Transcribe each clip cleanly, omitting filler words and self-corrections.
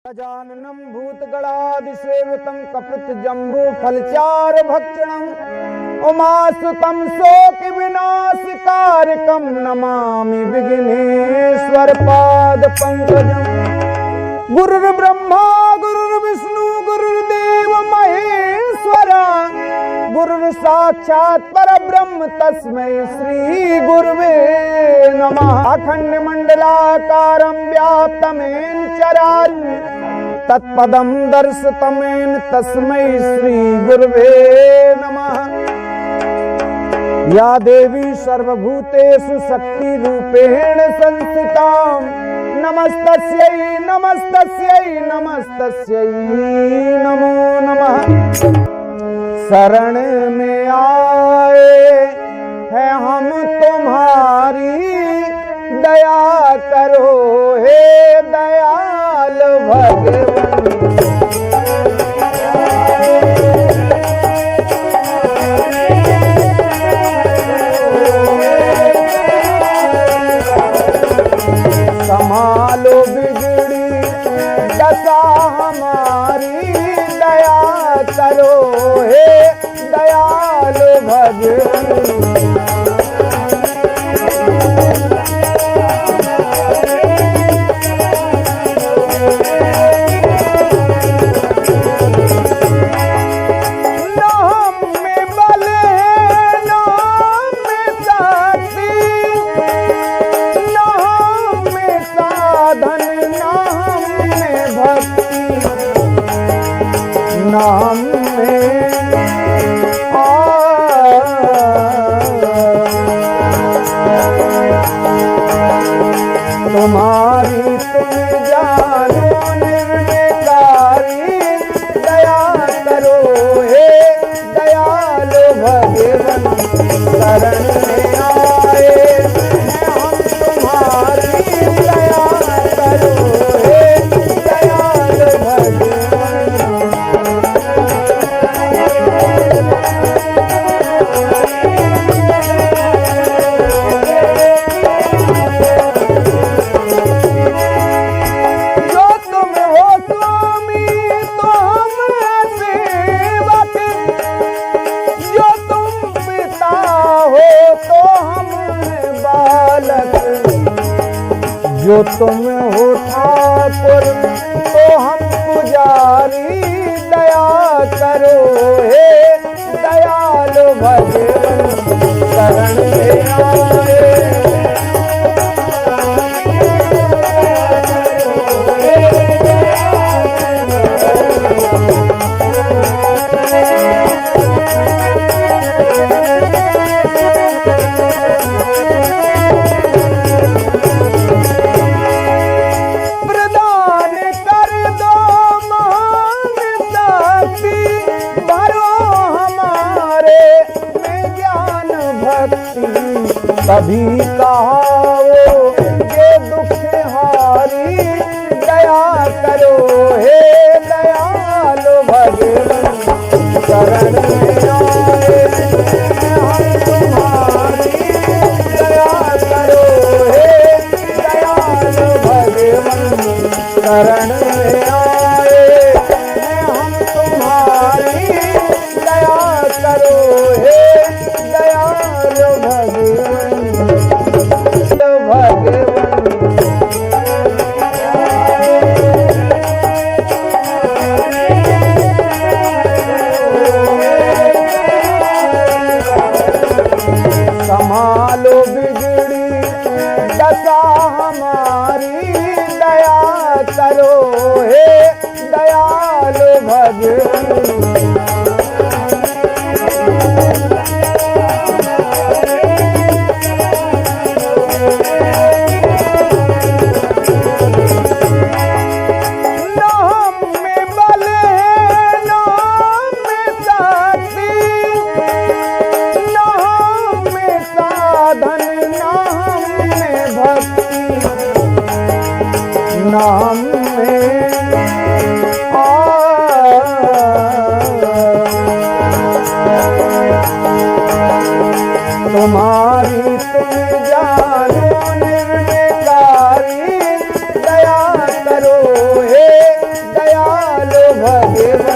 गजाननं भूतगणादिसेवितं कपितजम्बूफलचार भक्षणं उमासुतं शोकविनाशकारकं नमामि विघ्नेश्वर पादपङ्कजम्। गुरुर्ब्रह्मा गुरुर्विष्णु गुरुर्देव महेश्वरा गुरुर्साक्षात् परब्रह्म तस्मै श्री गुरुवे नमः। अखण्डमण्डलाकारं व्याप्तमेन चराचरं तत्पदं दर्शितमेन तस्मै श्री गुरुवे नमः। या देवी सर्वभूतेषु शक्तिरूपेण संस्थिता नमस्तस्यै नमस्तस्यै नमस्तस्यै नमो नमः। शरण में आए हैं हम तुम्हारी दया करो हे दयाल भगवान। संभालो बिगड़ी दशा हमारी दया करो हे दयाल भगवान। नाम में तुम्हारी तुम जानो निर्विकारी दया करो हे दयाल भगवान। शरण में आए हम तुम्हारी दया करो हे दयाल भगवान। जो तुम हो ठाकुर तो हम पुजारी दया करो हे दयाल भगवान। शरण में आए कभी कहा ये दुख हारी दया करो हे दयाल भगवान। शरण में आए हम तुम्हारी दया करो हे दयाल भगवान। शरण में आए हम तुम्हारी दया करो हे दयाल भगवान। संभालो बिगड़ी दशा हमारी दया करो हे दयाल भगवान। नाम में तुम्हारी तुम जानो निर्विकारी दया करो हे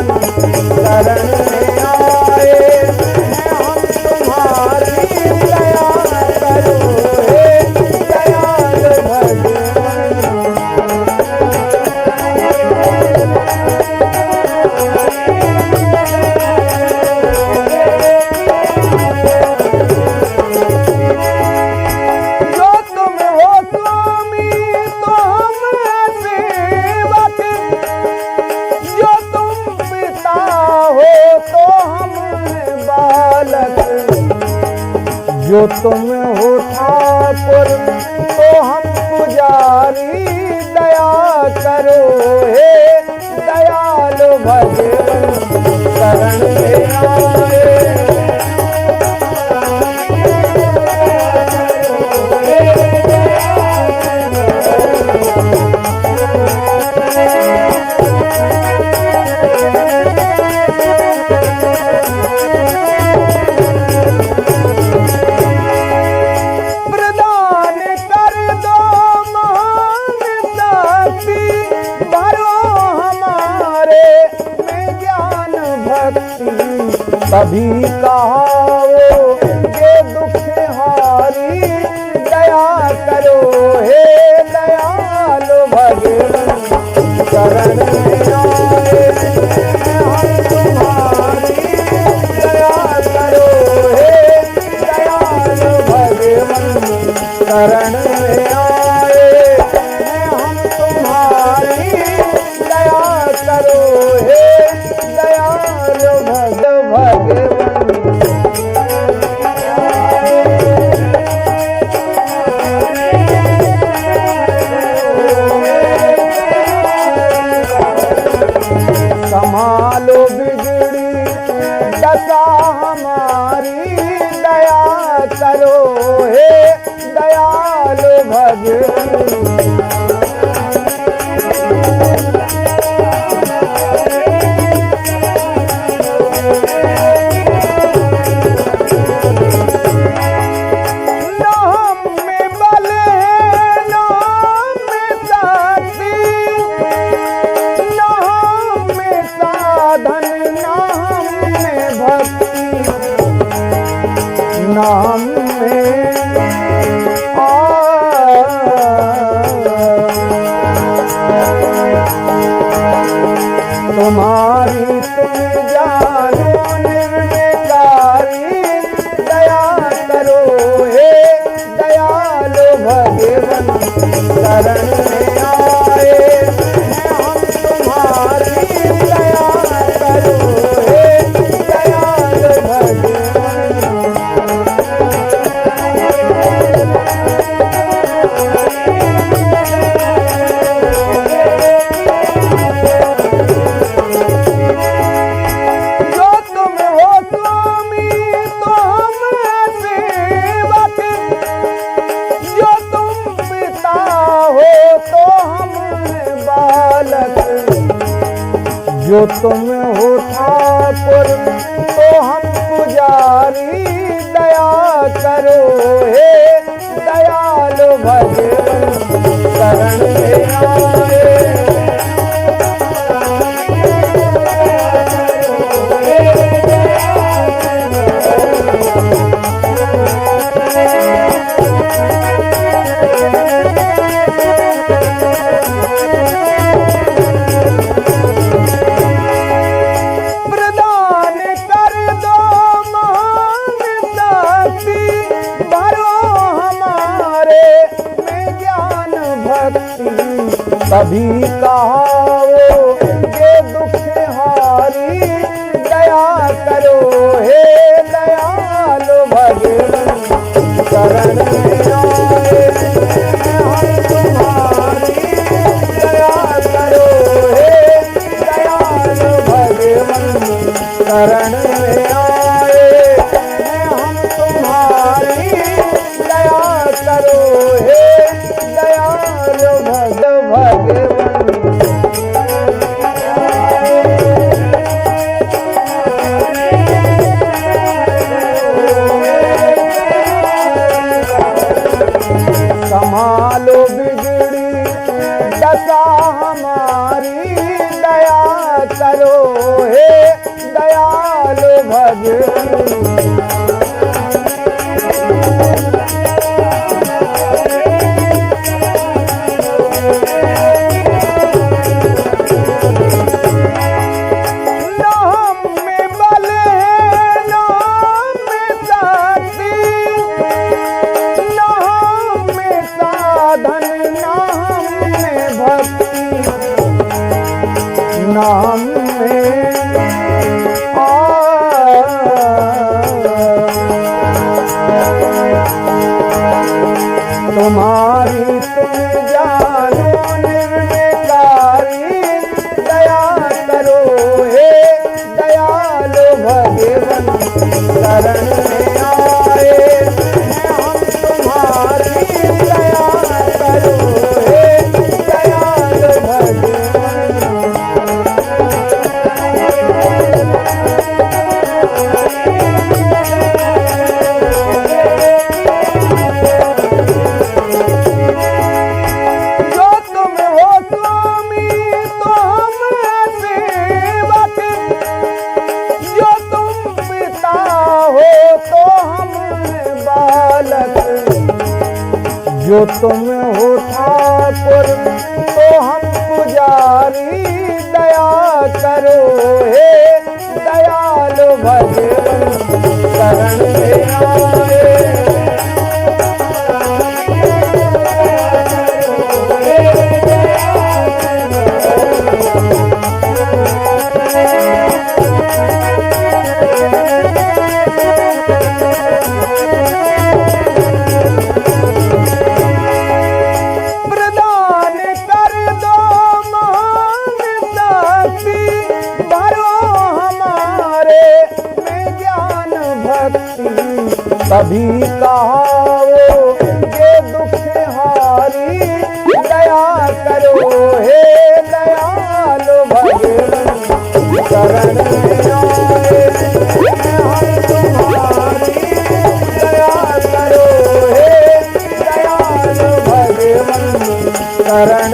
भगवन शरण में आए हैं हम तुम्हारी दया करो हे दयाल भगवन। जो तुम हो स्वामी तो हम सेवक, जो तुम पिता हो तो हम बालक, जो तुम हो ठाकुर तो हम पुजारी, दया करो हे दयालु भगवन शरण में आए। प्रदान कर दो महान शक्ति, भरो हमारे में ज्ञान भक्ति, तभी कहाओ ये दुख हारी, दया करो हे दयालु भगवन शरण में आए हैं हम तुम्हारी दया करो हे दयालु भगवन शरण में आए हैं हम तुम्हारी दया करो हे दयालु भगवन। संभालो बिगड़ी दशा हमारी, दया करो हे दयालु भगवन। ना हम में बल है ना हम में शक्ति, ना हम में साधन ना हम में भक्ति, ना हम में तुम्हारी तुम जानो निर्विकारी, दया करो हे दयालु भगवन शरण में आए हैं हम तुम्हारी दया करो हे दयालु भगवन। जो तुम हो स्वामी तो हम सेवक, जो तुम पिता हो तो हम बालक, जो तुम हो ठाकुर तो हम पुजारी, दया करो हे दयालु भगवन शरण में आए। प्रदान कर दो महान शक्ति, भरो हमारे में ज्ञान भक्ति, तभी कहाओ ये दुख हारी, दया करो हे दयालु भगवन शरण में आए हैं हम तुम्हारी दया करो हे दयालु भगवन शरण में आए हैं हम तुम्हारी दया करो हे दयालु भगवन। संभालो बिगड़ी दशा हमारी, दया करो भगवन। नाम में तुम्हारी तुम जानो निर्विकारी, दया करो हे दयालु भगवन। शरण में आए हम तुम्हारी, दया करो हे दयालु भगवन। जो तुम हो ठाकुर तो हम पुजारी, दया करो हे दयालु भगवन। शरण में आए कभी कहाओ ये दुख हारी, दया करो हे दयालु भगवन। शरण में आए हम तुम्हारी, दया करो हे दयालु भगवन। शरण